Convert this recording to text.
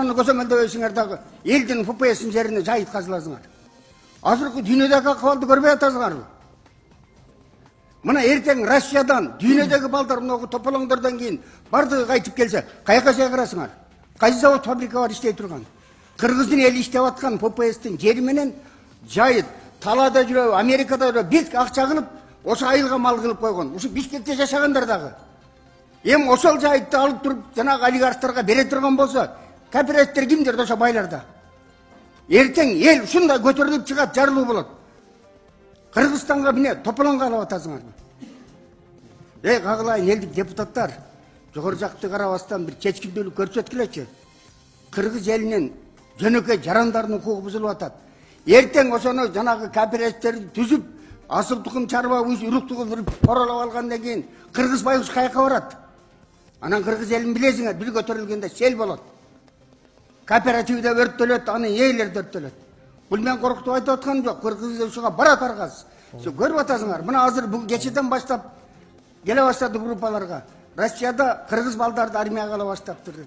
Ошону көзөмөлдөбөйсүңөр дагы элдин ФПС жерине жайыт казыласыңар. Азыркы дүйнөдөгү акыбалды көрбөй атасыңарбы? Мына эртең Россиядан дүйнөдөгү балдар мынагу тополоңдордон кийин бардыгы кайтып келсе, каяка чыгарасыңар? Кайсы завод фабрика бар иштей турган? Кыргыздын эли иштеп аткан ФПСтин жери менен жайыт, талаада жүрөбү, Америкада жүрөбү, бит акча кылып, ошо айылга мал кылып койгон. Ушу Бишкекте жашагандар дагы. Эми ошол жайытты алып туруп, жанагы олигархтарга бере турган болсо, кооперативдер кимдер? Ошо байларда. Эртең эл ушундай көтөрүлүп чыгат, жарылуу болот. Кыргызстанга міне тополоңго алып атасыңарбы? Кагылайын элдик депутаттар, жогору жакты карабастан бир чечкиндүүлүк көрсөткүлөчү. Кыргыз элинин жөнөкөй жарандардын укугу бузулуп атат. Эртең ошону жанагы кооперативтерди түзүп, асыл тукум чарба уруктугу бир поролоп алгандан кийин кыргыз байкуш каяка барат? Анан кыргыз элин билесиңер, бир көтөрүлгөндө сел болот. Кооперативде өрттөлөт, аны ээлер өрттөлөт. Бул мен коркутуп айтып атканым жок. Кыргыз ушуга барат аргасыз. Көрүп атасыңар. Мына азыр бул кечеден баштап келе баштады группаларга. Россияда кыргыз балдарды армияга ала баштаптыр.